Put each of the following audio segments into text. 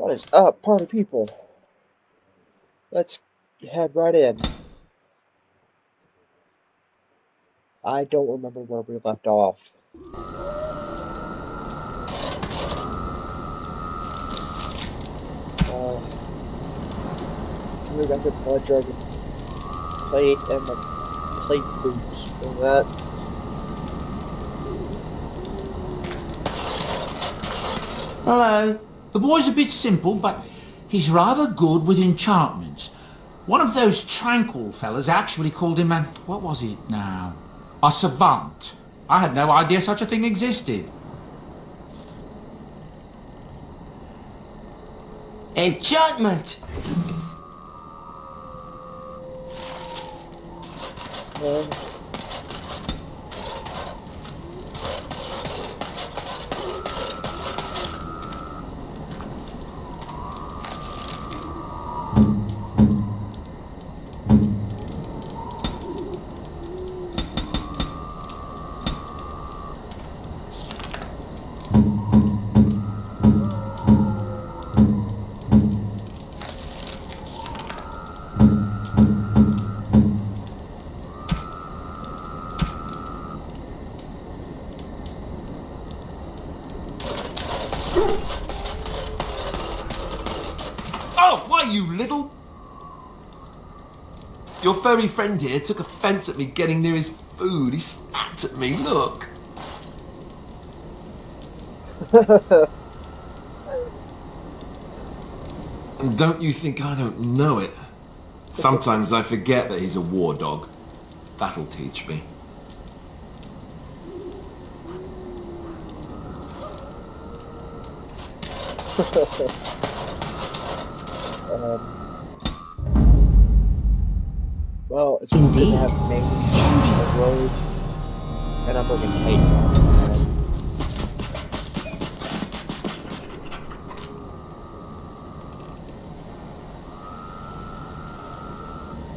What is up, party people? Let's head right in. I don't remember where we left off. We got the blood dragon plate and the plate boots and that. Hello. The boy's a bit simple, but he's rather good with enchantments. One of those tranquil fellas actually called him a... what was it now? A savant. I had no idea such a thing existed. Enchantment! Oh, why, you little... Your furry friend here took offence at me getting near his food. He snapped at me, look. And don't you think I don't know it? Sometimes I forget that he's a war dog. That'll teach me. Well, it's good to have mage on the road, and I'm bringing hate.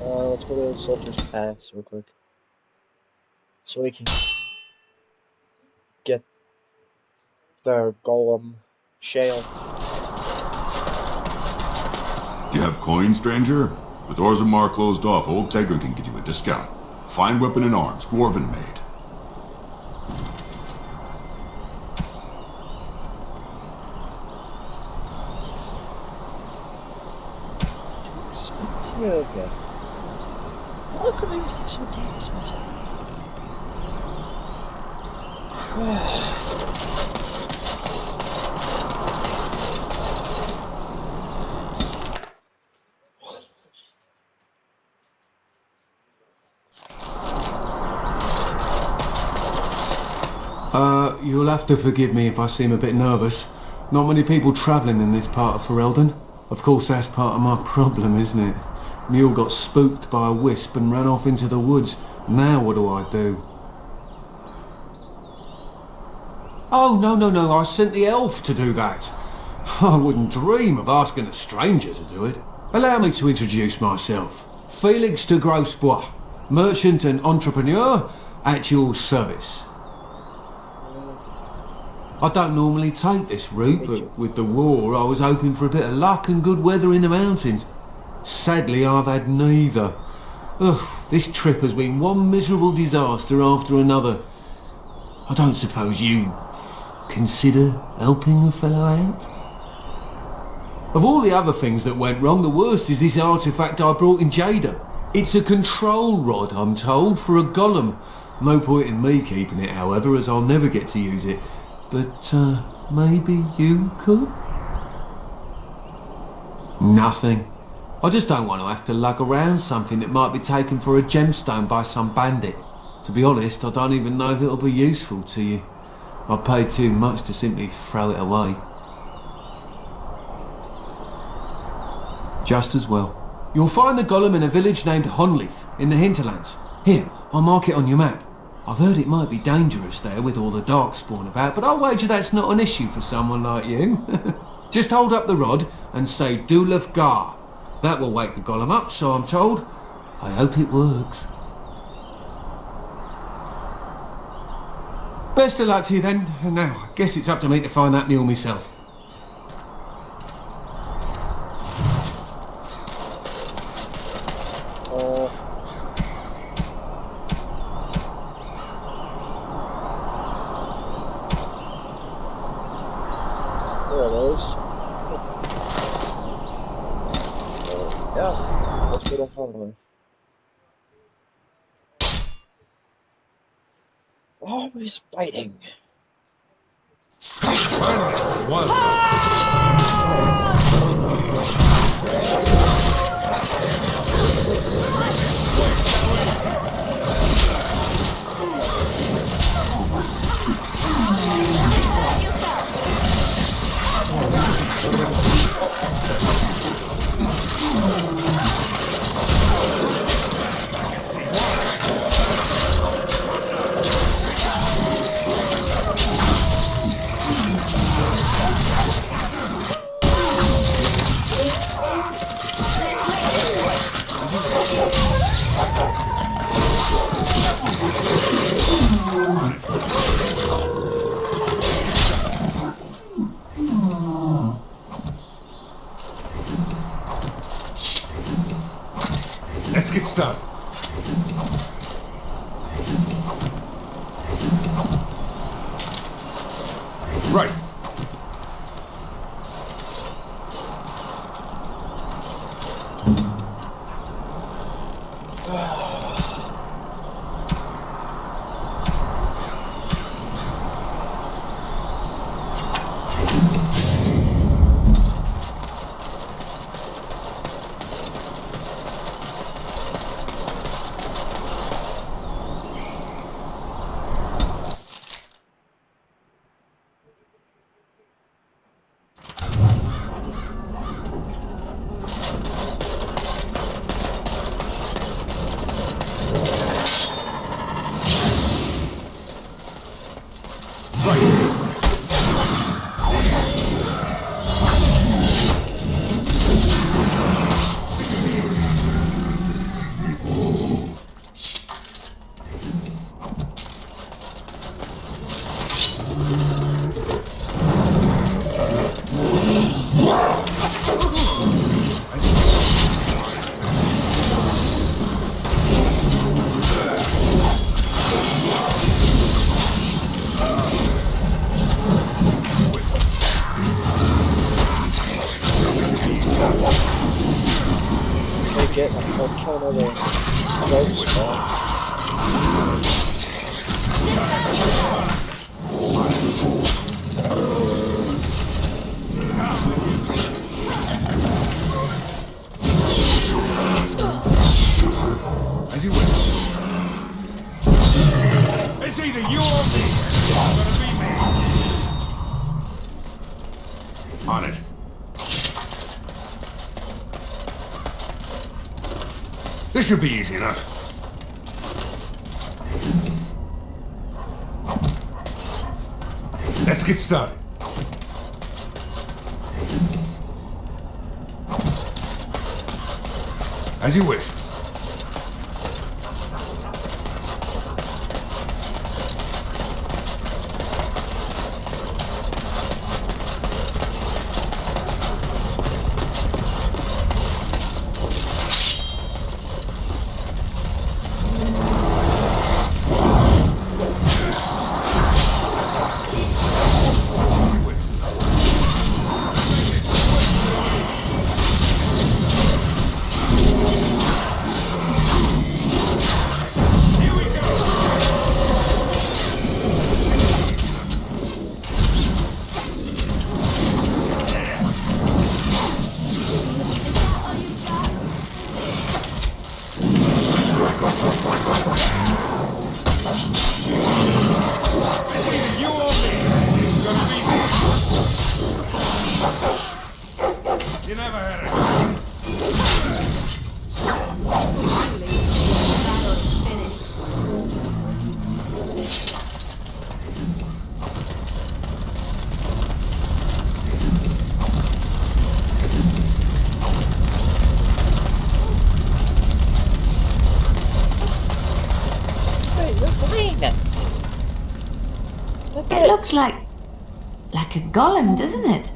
Let's go to the Soldier's Pass real quick, so we can get the golem shale. You have coin, stranger? With Orzammar closed off, old Tegra can get you a discount. Fine weapon and arms, dwarven made. Expensive. How come everything's so damn expensive? You'll have to forgive me if I seem a bit nervous. Not many people travelling in this part of Ferelden. Of course, that's part of my problem, isn't it? Mule got spooked by a wisp and ran off into the woods. Now what do I do? Oh, no, I sent the elf to do that. I wouldn't dream of asking a stranger to do it. Allow me to introduce myself. Felix de Grosbois, merchant and entrepreneur at your service. I don't normally take this route, but with the war I was hoping for a bit of luck and good weather in the mountains. Sadly, I've had neither. Ugh, this trip has been one miserable disaster after another. I don't suppose you consider helping a fellow out? Of all the other things that went wrong, the worst is this artefact I brought in Jada. It's a control rod, I'm told, for a golem. No point in me keeping it, however, as I'll never get to use it. But, maybe you could? Nothing. I just don't want to have to lug around something that might be taken for a gemstone by some bandit. To be honest, I don't even know if it'll be useful to you. I'd pay too much to simply throw it away. Just as well. You'll find the golem in a village named Honleith, in the hinterlands. Here, I'll mark it on your map. I've heard it might be dangerous there with all the darkspawn about, but I'll wager that's not an issue for someone like you. Just hold up the rod and say Dulaf Gar. That will wake the golem up, so I'm told. I hope it works. Best of luck to you then. Now, I guess it's up to me to find that mule myself. There it is. Yeah, that's what I'm talking about. Always fighting. One. Let's get started. Right. Get I'll kill another ghost spawn. As you wish. It's either you or me. It's gonna be me. On it. This should be easy enough. Let's get started. As you wish. You never had it. Hey, you're fine. Stop It looks like a golem, doesn't it?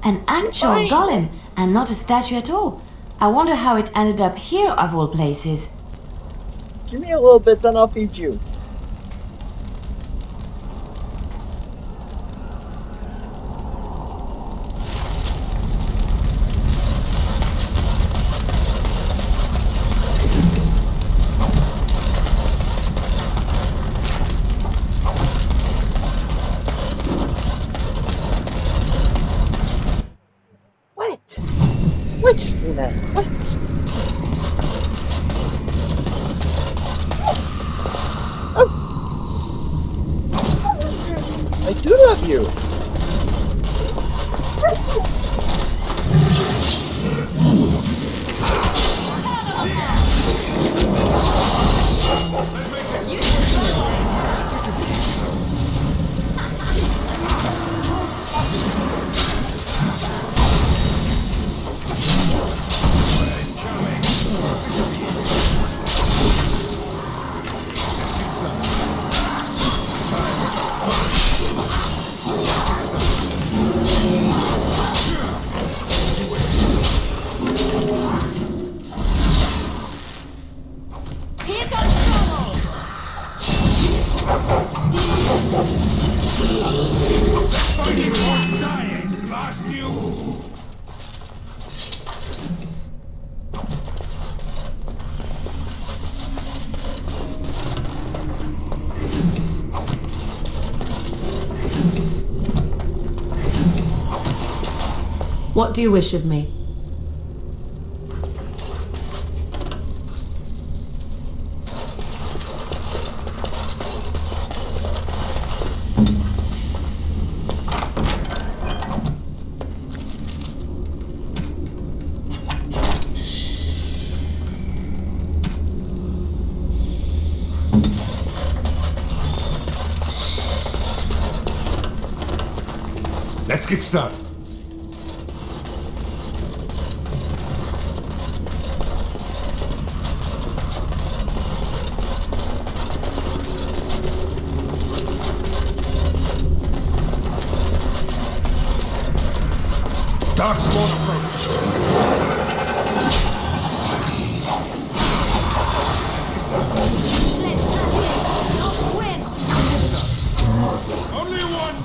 An actual Right. golem, and not a statue at all. I wonder how it ended up here of all places. Give me a little bit, then I'll feed you. What? Luna? What? Oh. I do love you. Dying, lost you. What do you wish of me? Let's get started. Darkspawn approach. Only one.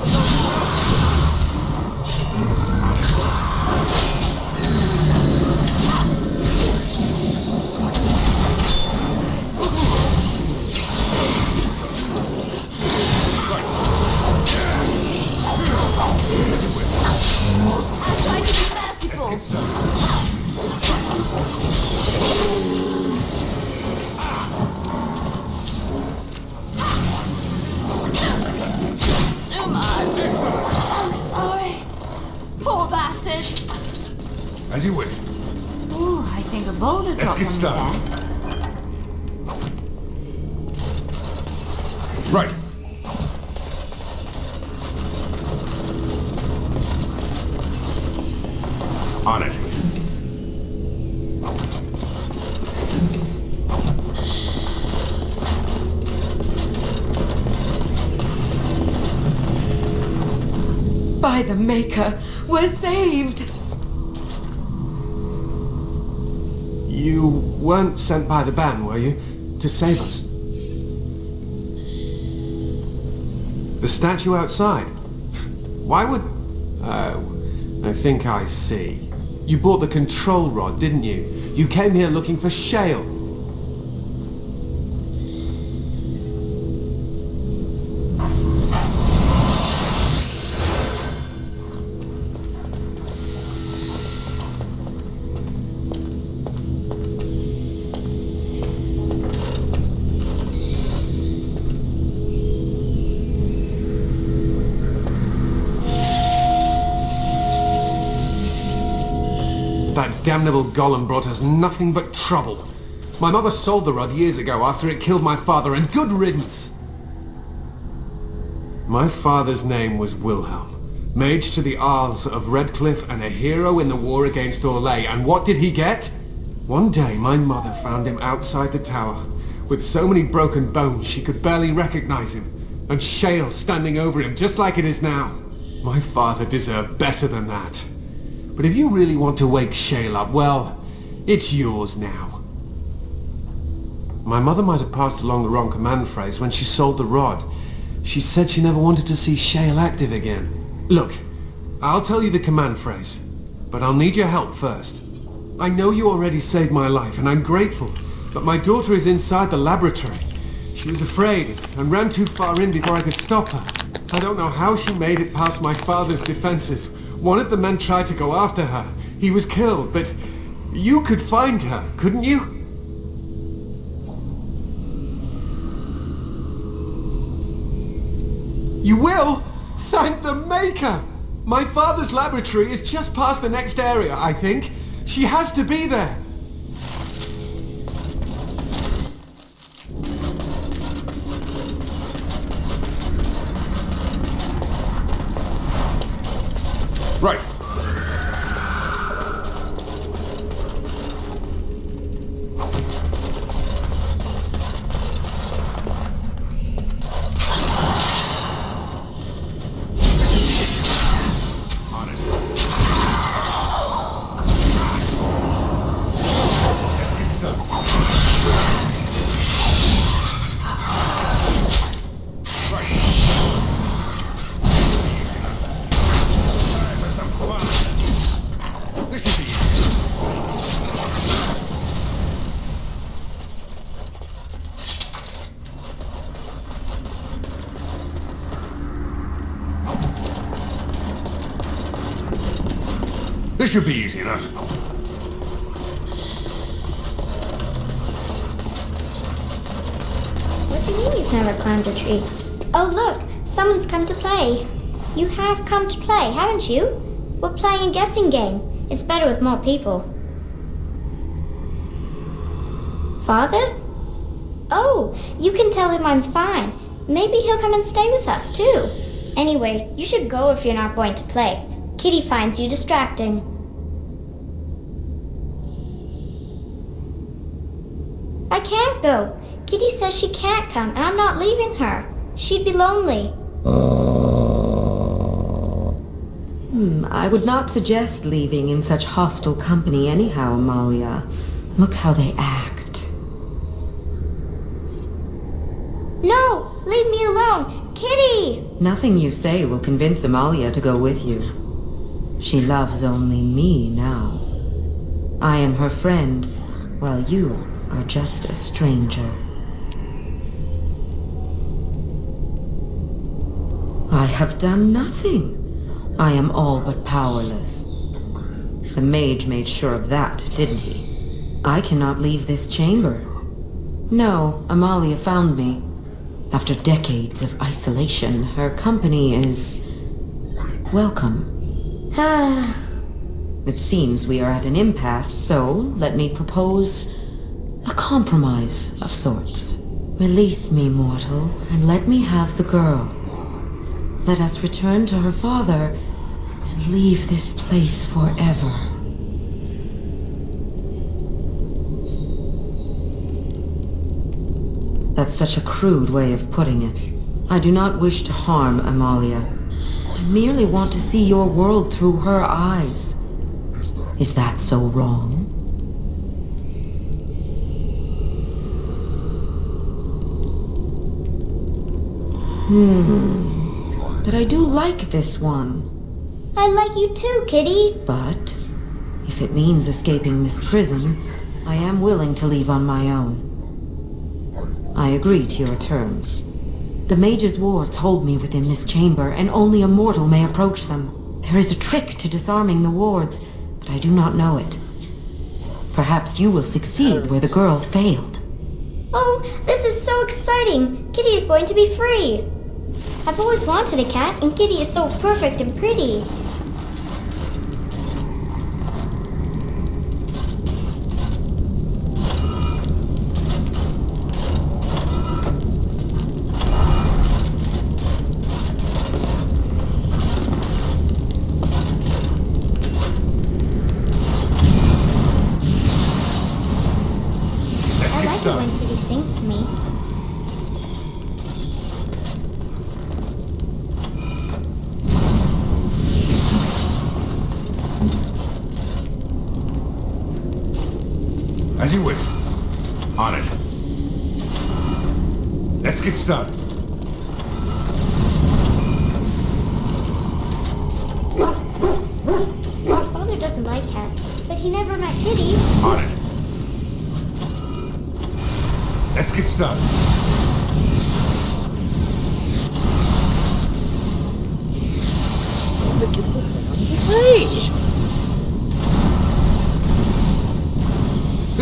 Too much. I'm sorry. Poor bastard. As you wish. Ooh, I think a boulder Let's dropped get on me started. there. Right. On it. By the Maker, we're saved! You weren't sent by the ban, were you? To save us? The statue outside? Why would... Oh, I think I see. You bought the control rod, didn't you? You came here looking for Shale. That damnable golem brought us nothing but trouble. My mother sold the rod years ago after it killed my father, and good riddance! My father's name was Wilhelm, mage to the Arls of Redcliffe and a hero in the war against Orlais, and what did he get? One day my mother found him outside the tower, with so many broken bones she could barely recognize him, and Shale standing over him just like it is now. My father deserved better than that. But if you really want to wake Shale up, well, it's yours now. My mother might have passed along the wrong command phrase when she sold the rod. She said she never wanted to see Shale active again. Look, I'll tell you the command phrase, but I'll need your help first. I know you already saved my life, and I'm grateful, but my daughter is inside the laboratory. She was afraid and ran too far in before I could stop her. I don't know how she made it past my father's defenses. One of the men tried to go after her. he was killed, but you could find her, couldn't you? You will? Thank the Maker! My father's laboratory is just past the next area, I think. She has to be there. Right. This should be easy enough. What do you mean you've never climbed a tree? Oh look, someone's come to play. You have come to play, haven't you? We're playing a guessing game. It's better with more people. Father? Oh, you can tell him I'm fine. Maybe he'll come and stay with us too. Anyway, you should go if you're not going to play. Kitty finds you distracting. I can't go. Kitty says she can't come, and I'm not leaving her. She'd be lonely. I would not suggest leaving in such hostile company anyhow, Amalia. Look how they act. No! Leave me alone! Kitty! Nothing you say will convince Amalia to go with you. She loves only me now. I am her friend, while you are just a stranger. I have done nothing. I am all but powerless. The mage made sure of that, didn't he? I cannot leave this chamber. No, Amalia found me. After decades of isolation, her company is welcome. It seems we are at an impasse, so let me propose a compromise of sorts. Release me, mortal, and let me have the girl. Let us return to her father and leave this place forever. That's such a crude way of putting it. I do not wish to harm Amalia. I merely want to see your world through her eyes. Is that so wrong? But I do like this one. I like you too, Kitty. But if it means escaping this prison, I am willing to leave on my own. I agree to your terms. The mage's wards hold me within this chamber, and only a mortal may approach them. There is a trick to disarming the wards, but I do not know it. Perhaps you will succeed where the girl failed. Oh, this is so exciting! Kitty is going to be free! I've always wanted a cat, and Kitty is so perfect and pretty. I like it when Kitty sings to me. As you wish. On it. Let's get started. My father doesn't like cats, but he never met Kitty. On it. Let's get started. Look at the hell away!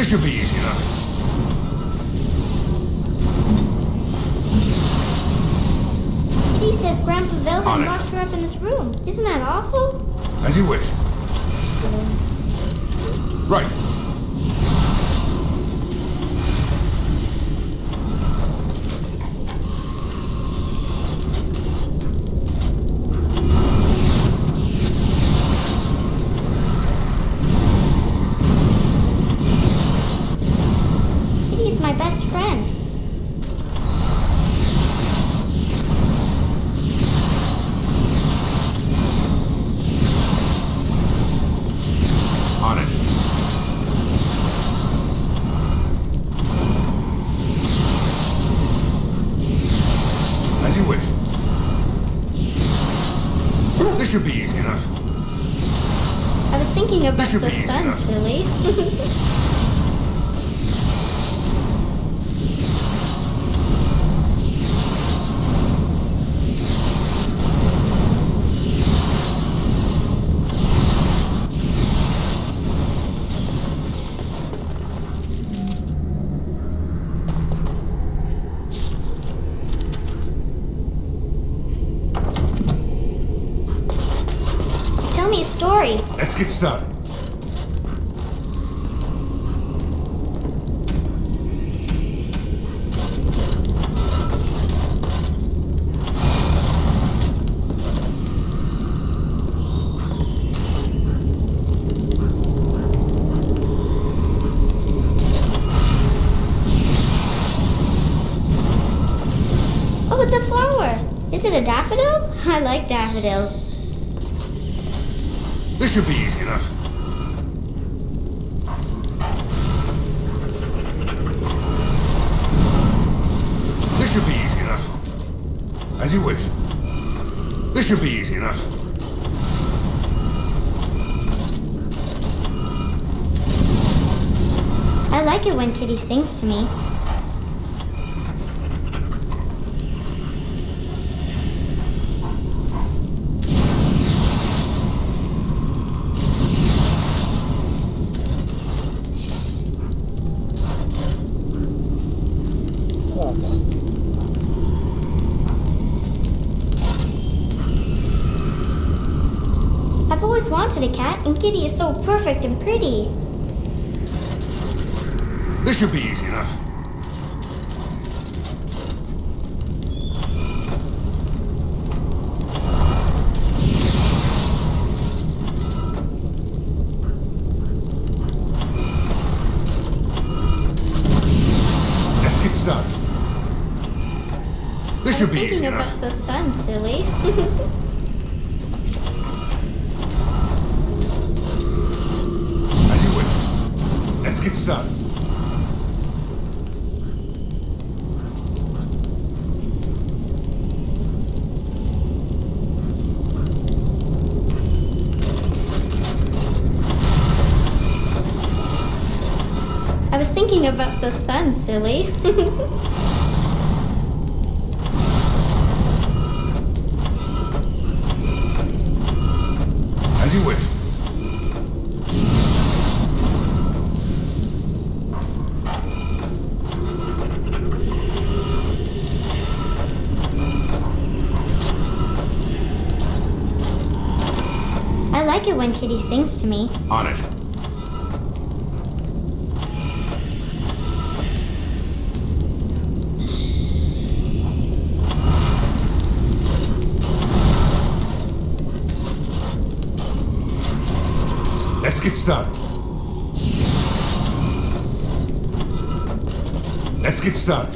This should be easy enough. Kitty says Grandpa On Wilhelm it. locked her up in this room. Isn't that awful? As you wish. Right. Kitty is my best friend. On it. As you wish. This should be easy enough. I was thinking about should the be easy sun, enough. silly. Tell me a story. Let's get started. Oh, it's a flower. Is it a daffodil? I like daffodils. This should be easy enough. This should be easy enough. As you wish. This should be easy enough. I like it when Kitty sings to me. I've always wanted a cat, and Kitty is so perfect and pretty. This should be easy enough. Let's get started. This should be easy Thinking enough. about the sun, silly. As you wish. Let's get started. I was thinking about the sun, silly. As you wish. I like it when Kitty sings to me. On it. Let's get started. Let's get started.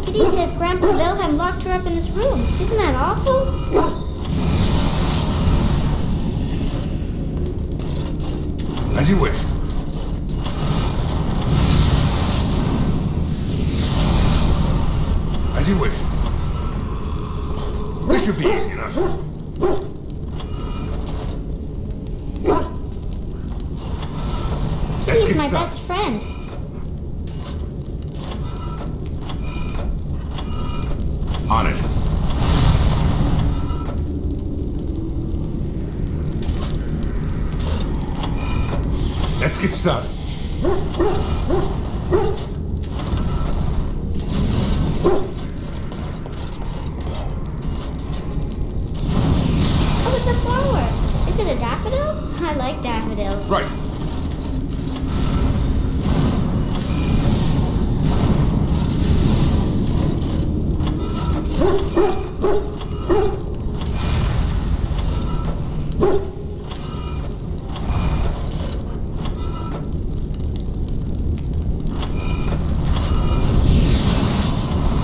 Kitty says Grandpa Wilhelm locked her up in this room. Isn't that awful? As you wish. As you wish. This should be easy enough. Let's Kitty's get my started. best friend. On it. Let's get started. Oh, it's a flower. Is it a daffodil? I like daffodils. Right.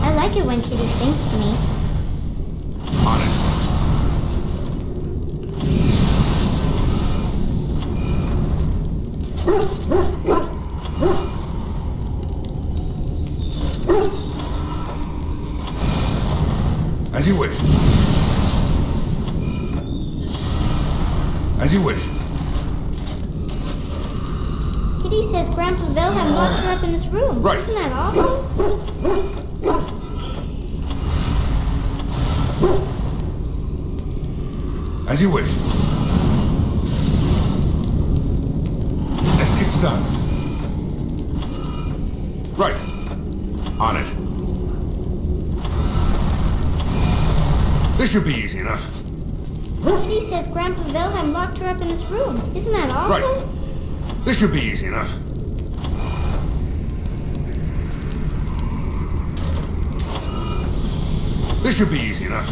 I like it when Kitty sings to me. On it. As you wish. As you wish. Kitty says Grandpa Wilhelm locked her up in his room. Right. Isn't that awful? As you wish. Let's get started. Right. On it. This should be easy enough. Kitty says Grandpa Wilhelm locked her up in his room. Isn't that awful? Right. This should be easy enough. This should be easy enough.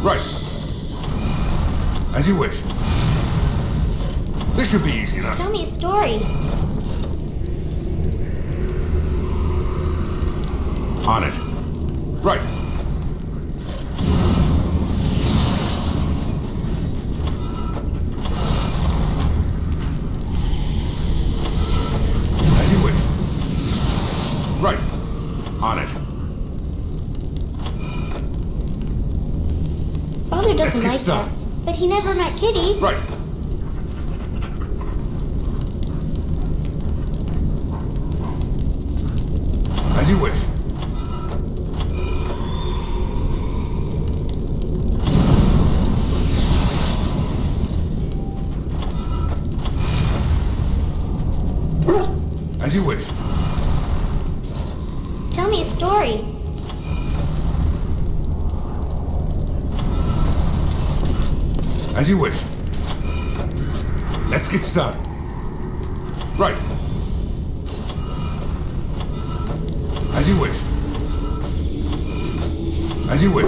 Right. As you wish. This should be easy enough. Tell me a story. On it. Right. As you wish. Right. On it. Father Let's doesn't get like started. cats, but he never met Kitty. Right. As you wish. As you wish. Tell me a story. As you wish. Let's get started. Right. As you wish. As you wish.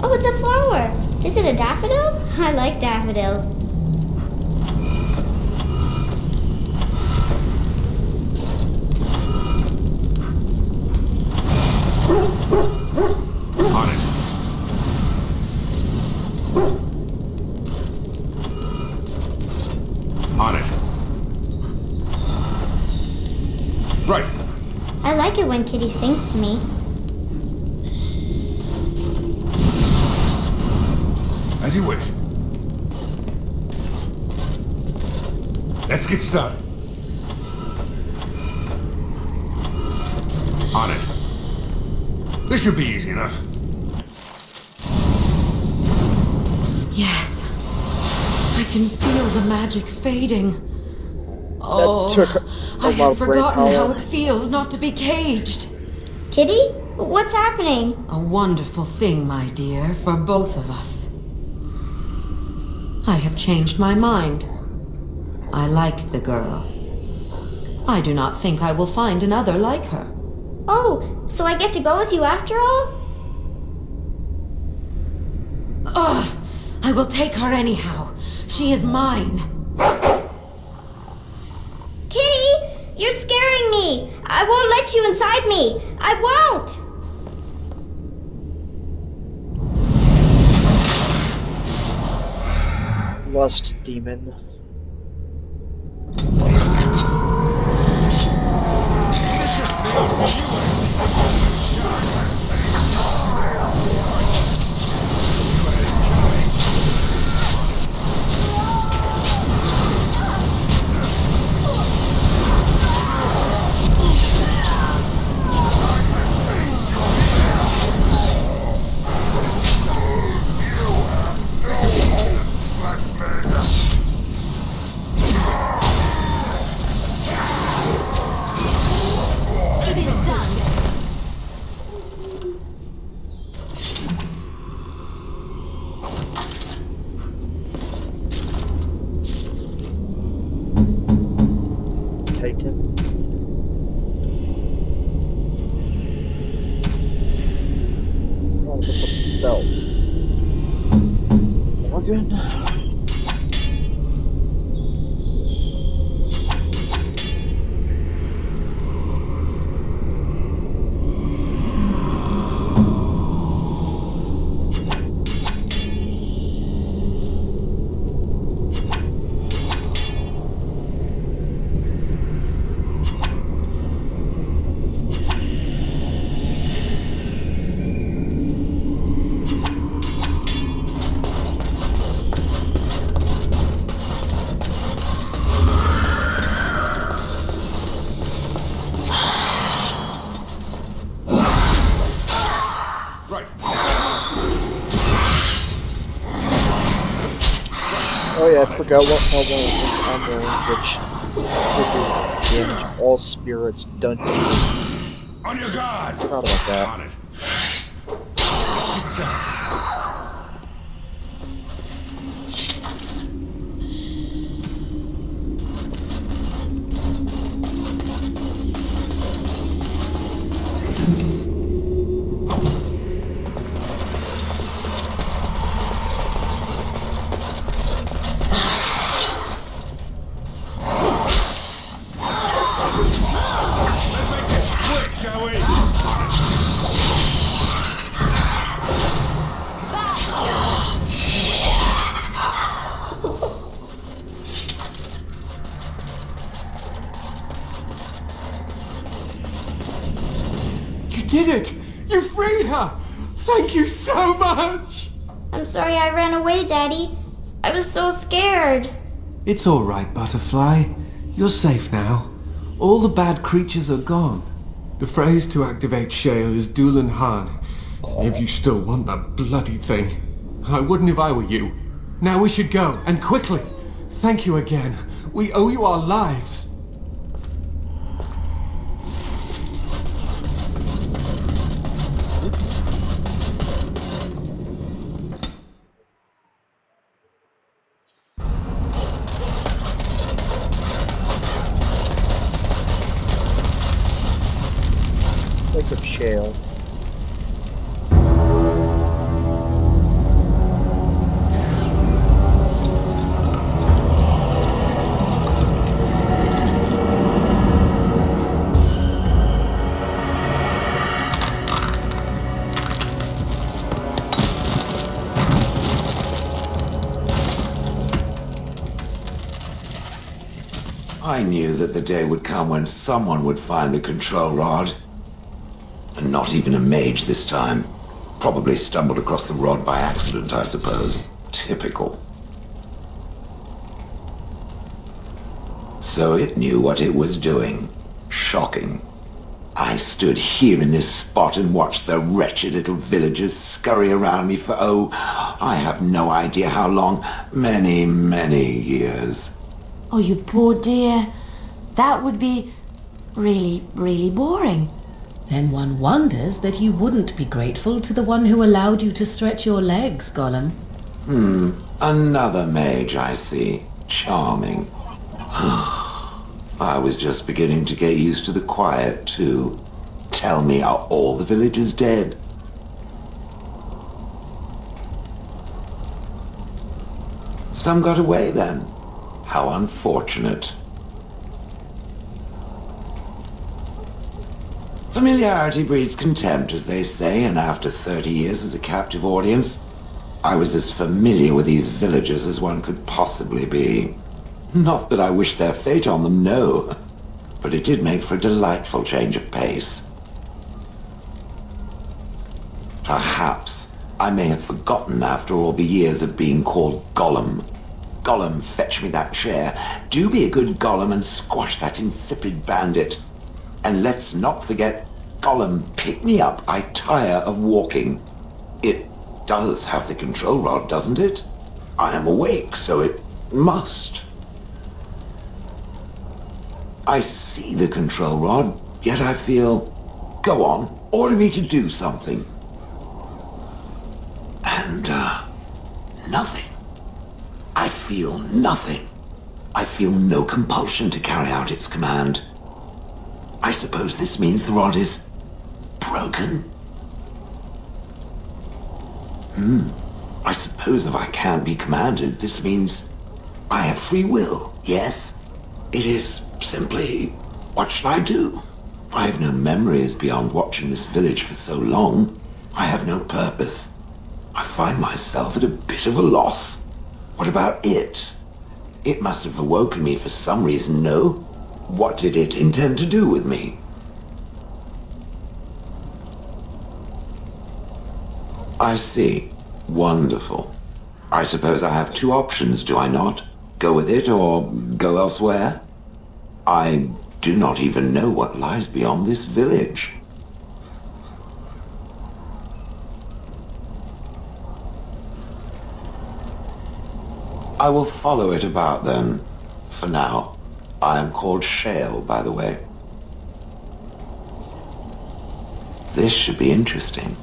Oh, it's a flower. Is it a daffodil? I like daffodils. On it. On it. Right. I like it when Kitty sings to me. As you wish. Let's get started. On it. This should be easy enough. Yes. I can feel the magic fading. Oh, took a I lot had of brain forgotten how power. it feels not to be caged. Kitty? What's happening? A wonderful thing, my dear, for both of us. I have changed my mind. I like the girl. I do not think I will find another like her. Oh, so I get to go with you after all? Ugh! I will take her anyhow. She is mine. Kitty! You're scaring me! I won't let you inside me! I won't! Lust demon. Titan. Oh, look at the belt. Morgan? Oh yeah, I forgot what one I'm wearing, which this is damage all spirits done to you. On your guard! Forgot about that. On it. Did it! You freed her! Thank you so much! I'm sorry I ran away, Daddy. I was so scared. It's all right, Butterfly. You're safe now. All the bad creatures are gone. The phrase to activate Shale is Dulan Han. If you still want that bloody thing. I wouldn't if I were you. Now we should go, and quickly. Thank you again. We owe you our lives. Think of Shale. I knew that the day would come when someone would find the control rod. And not even a mage this time. Probably stumbled across the rod by accident, I suppose. Typical. So it knew what it was doing. Shocking. I stood here in this spot and watched the wretched little villagers scurry around me for, oh, I have no idea how long. Many, many years. Oh, you poor dear. That would be really, really boring. Then one wonders that you wouldn't be grateful to the one who allowed you to stretch your legs, Gollum. Another mage, I see. Charming. I was just beginning to get used to the quiet, too. Tell me, are all the villagers dead? Some got away, then. How unfortunate. Familiarity breeds contempt, as they say, and after 30 years as a captive audience, I was as familiar with these villagers as one could possibly be. Not that I wish their fate on them, no. But it did make for a delightful change of pace. Perhaps I may have forgotten after all the years of being called Gollum. Gollum, fetch me that chair. Do be a good Gollum and squash that insipid bandit. And let's not forget, Gollum, pick me up. I tire of walking. It does have the control rod, doesn't it? I am awake, so it must. I see the control rod, yet I feel... Go on, order me to do something. And, nothing. I feel nothing. I feel no compulsion to carry out its command. I suppose this means the rod is broken? I suppose if I can't be commanded, this means I have free will, yes? It is simply, what should I do? I have no memories beyond watching this village for so long. I have no purpose. I find myself at a bit of a loss. What about it? It must have awoken me for some reason, no? What did it intend to do with me? I see. Wonderful. I suppose I have two options, do I not? Go with it or go elsewhere? I do not even know what lies beyond this village. I will follow it about then. For now. I am called Shale, by the way. This should be interesting.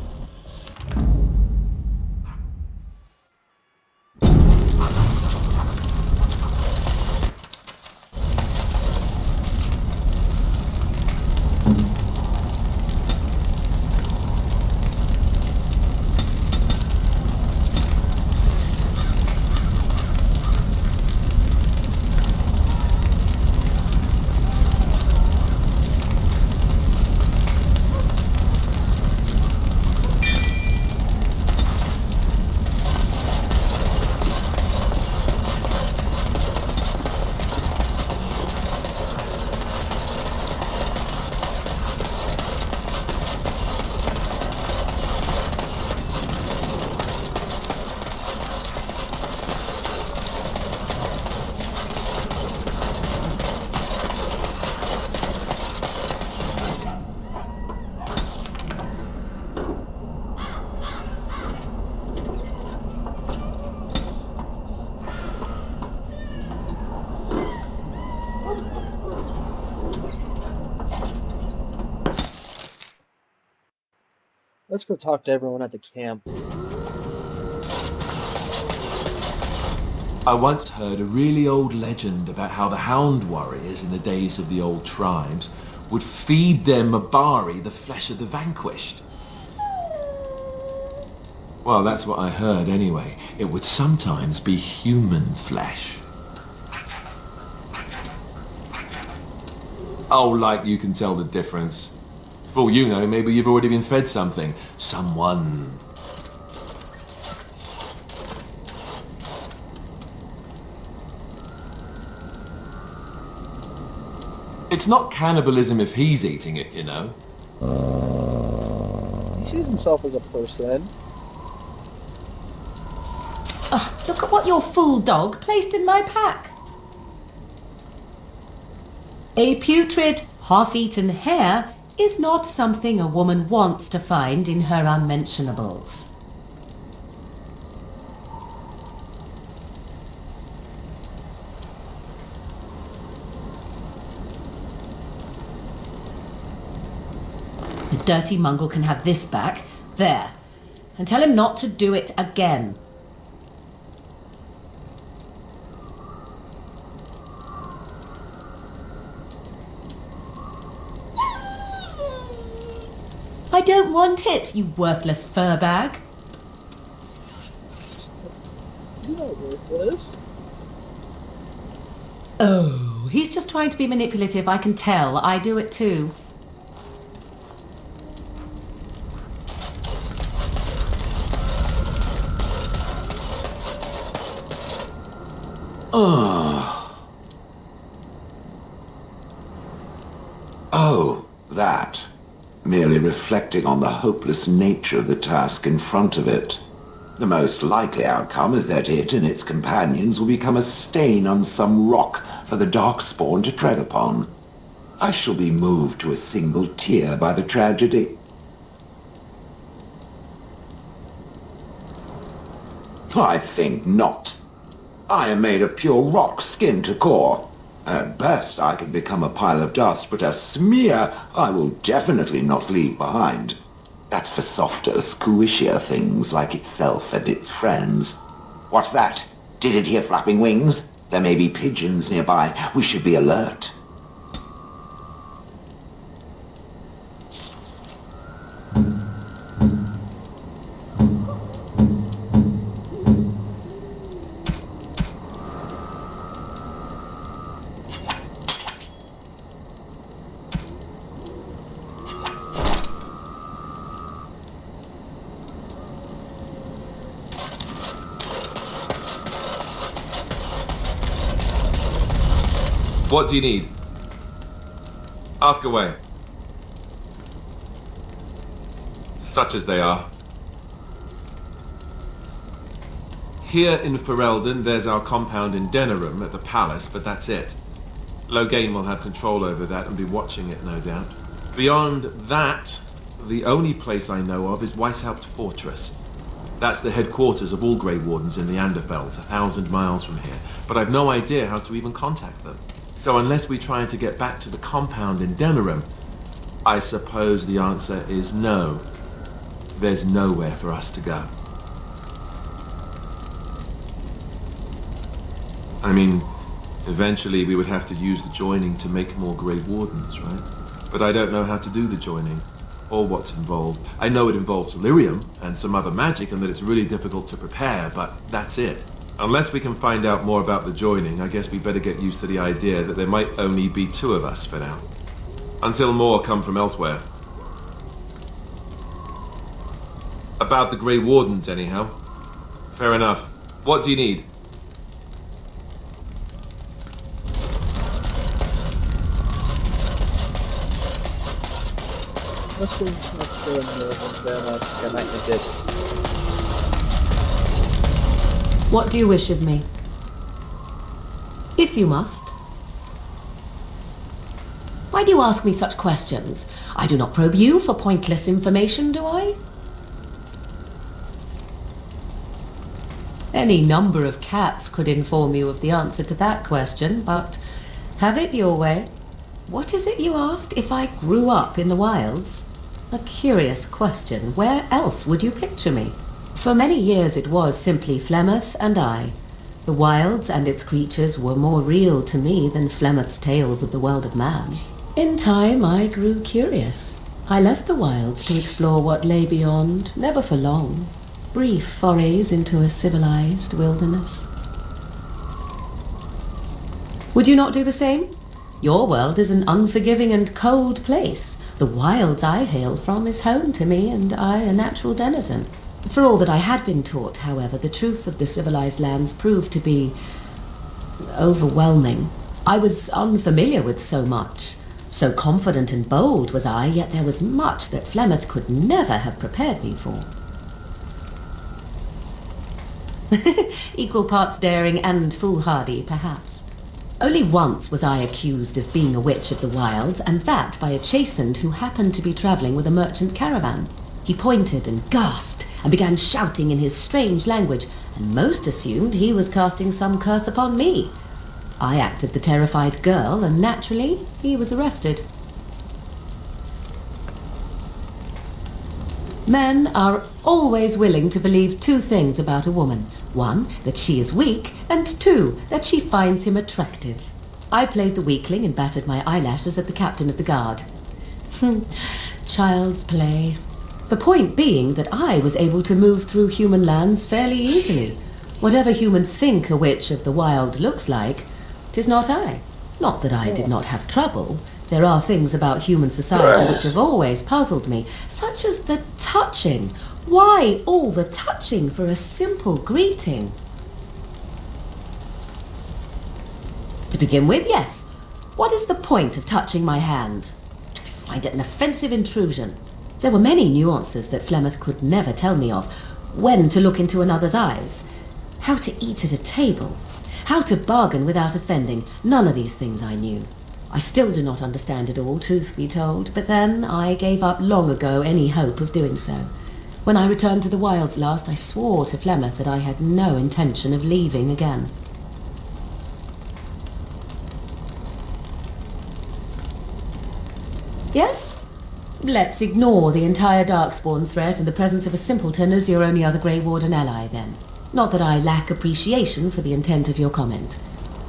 Let's go talk to everyone at the camp. I once heard a really old legend about how the Hound warriors in the days of the old tribes would feed their Mabari the flesh of the vanquished. Well, that's what I heard anyway. It would sometimes be human flesh. Oh, like you can tell the difference. For all you know, maybe you've already been fed something. Someone. It's not cannibalism if he's eating it, you know. He sees himself as a person. Look at what your fool dog placed in my pack. A putrid, half-eaten hare is not something a woman wants to find in her unmentionables. The dirty mongrel can have this back, there, and tell him not to do it again. I don't want it, you worthless fur bag. You're not worthless. Oh, he's just trying to be manipulative, I can tell. I do it too. Oh, that. Merely reflecting on the hopeless nature of the task in front of it. The most likely outcome is that it and its companions will become a stain on some rock for the Darkspawn to tread upon. I shall be moved to a single tear by the tragedy. I think not. I am made of pure rock, skin to core. At best, I can become a pile of dust, but a smear I will definitely not leave behind. That's for softer, squishier things like itself and its friends. What's that? Did it hear flapping wings? There may be pigeons nearby. We should be alert. What do you need? Ask away. Such as they are. Here in Ferelden, there's our compound in Denerim at the palace, but that's it. Loghain will have control over that and be watching it, no doubt. Beyond that, the only place I know of is Weishaupt Fortress. That's the headquarters of all Grey Wardens in the Anderfells, 1,000 miles from here. But I've no idea how to even contact them. So unless we try to get back to the compound in Denerim, I suppose the answer is no. There's nowhere for us to go. I mean, eventually we would have to use the joining to make more Grey Wardens, right? But I don't know how to do the joining, or what's involved. I know it involves lyrium and some other magic and that it's really difficult to prepare, but that's it. Unless we can find out more about the joining, I guess we better get used to the idea that there might only be 2 of us for now. Until more come from elsewhere. About the Grey Wardens, anyhow. Fair enough. What do you need? Let's go much more than can I get. What do you wish of me? If you must. Why do you ask me such questions? I do not probe you for pointless information, do I? Any number of cats could inform you of the answer to that question, but have it your way. What is it you asked? If I grew up in the wilds? A curious question. Where else would you picture me? For many years it was simply Flemeth and I. The wilds and its creatures were more real to me than Flemeth's tales of the world of man. In time I grew curious. I left the wilds to explore what lay beyond, never for long. Brief forays into a civilized wilderness. Would you not do the same? Your world is an unforgiving and cold place. The wilds I hail from is home to me, and I a natural denizen. For all that I had been taught, however, the truth of the civilized lands proved to be overwhelming. I was unfamiliar with so much. So confident and bold was I, yet there was much that Flemeth could never have prepared me for. Equal parts daring and foolhardy, perhaps. Only once was I accused of being a witch of the wilds, and that by a chastened who happened to be travelling with a merchant caravan. He pointed and gasped, and began shouting in his strange language, and most assumed he was casting some curse upon me. I acted the terrified girl, and naturally, he was arrested. Men are always willing to believe 2 things about a woman. 1, that she is weak, and 2, that she finds him attractive. I played the weakling and battered my eyelashes at the captain of the guard. Child's play. The point being that I was able to move through human lands fairly easily. Whatever humans think a witch of the wild looks like, 'tis not I. Not that I did not have trouble. There are things about human society which have always puzzled me, such as the touching. Why all the touching for a simple greeting? To begin with, yes. What is the point of touching my hand? I find it an offensive intrusion. There were many nuances that Flemeth could never tell me of. When to look into another's eyes. How to eat at a table. How to bargain without offending. None of these things I knew. I still do not understand it all, truth be told, but then I gave up long ago any hope of doing so. When I returned to the wilds last, I swore to Flemeth that I had no intention of leaving again. Yes? Let's ignore the entire Darkspawn threat and the presence of a simpleton as your only other Grey Warden ally, then. Not that I lack appreciation for the intent of your comment.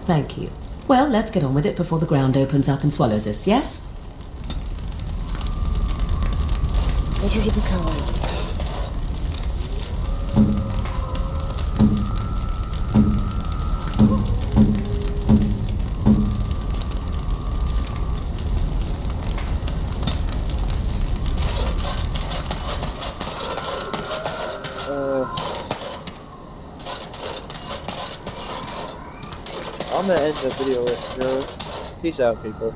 Thank you. Well, let's get on with it before the ground opens up and swallows us, yes? Measure to be kind. I'm gonna end the video right here. Peace out, people.